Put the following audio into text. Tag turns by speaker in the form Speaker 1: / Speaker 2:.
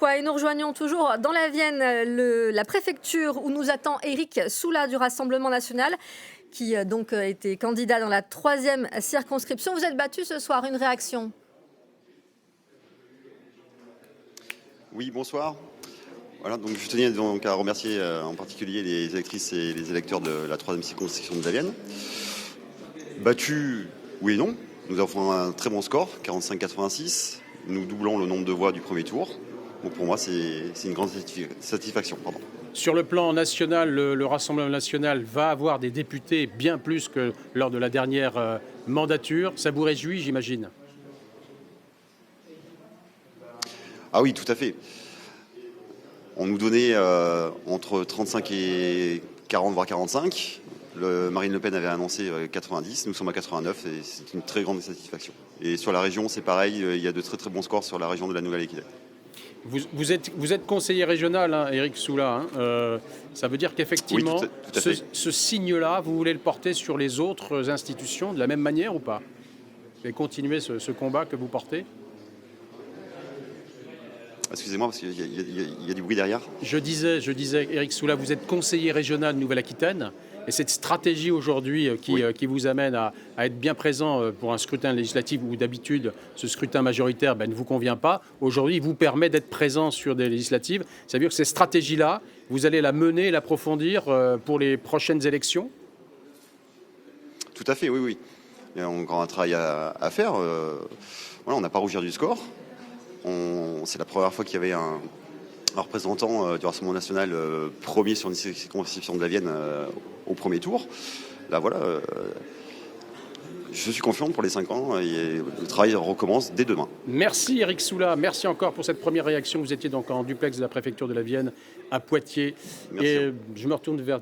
Speaker 1: pourquoi. Et nous rejoignons toujours dans la Vienne la préfecture où nous attend Éric Soula du Rassemblement national, qui donc était candidat dans la 3e circonscription. Vous êtes battu ce soir, une réaction?
Speaker 2: Oui, bonsoir. Voilà, donc je tenais donc à remercier en particulier les électrices et les électeurs de la 3e circonscription de la Vienne. Battu, oui et non. Nous avons un très bon score, 45-86. Nous doublons le nombre de voix du premier tour. Donc pour moi, c'est une grande satisfaction. Pardon.
Speaker 3: Sur le plan national, le Rassemblement national va avoir des députés bien plus que lors de la dernière mandature. Ça vous réjouit, j'imagine?
Speaker 2: Ah oui, tout à fait. On nous donnait entre 35 et 40, voire 45. Marine Le Pen avait annoncé 90, nous sommes à 89 et c'est une très grande satisfaction. Et sur la région, c'est pareil, il y a de très très bons scores sur la région de la Nouvelle-Aquitaine.
Speaker 3: Vous êtes conseiller régional, hein, Éric Soula. Ça veut dire qu'effectivement,
Speaker 2: oui, tout à fait.
Speaker 3: ce signe-là, vous voulez le porter sur les autres institutions de la même manière ou pas? Vous allez continuer ce combat que vous portez?
Speaker 2: Excusez-moi, parce qu'il y a du bruit derrière.
Speaker 3: Je disais, Éric Soula, vous êtes conseiller régional Nouvelle-Aquitaine. Et cette stratégie aujourd'hui qui vous amène à être bien présent pour un scrutin législatif où d'habitude ce scrutin majoritaire ne vous convient pas, aujourd'hui vous permet d'être présent sur des législatives. Ça veut dire que cette stratégie-là, vous allez la mener, l'approfondir pour les prochaines élections?
Speaker 2: Tout à fait, oui. Il y a encore un travail à faire. Voilà, on n'a pas à rougir du score. C'est la première fois qu'il y avait un représentant du Rassemblement national premier sur une circonscription de la Vienne au premier tour. Là, voilà, je suis confiant pour les 5 ans et le travail recommence dès demain.
Speaker 3: Merci Éric Soula, merci encore pour cette première réaction. Vous étiez donc en duplex de la préfecture de la Vienne à Poitiers.
Speaker 2: Merci.
Speaker 3: Et je me retourne vers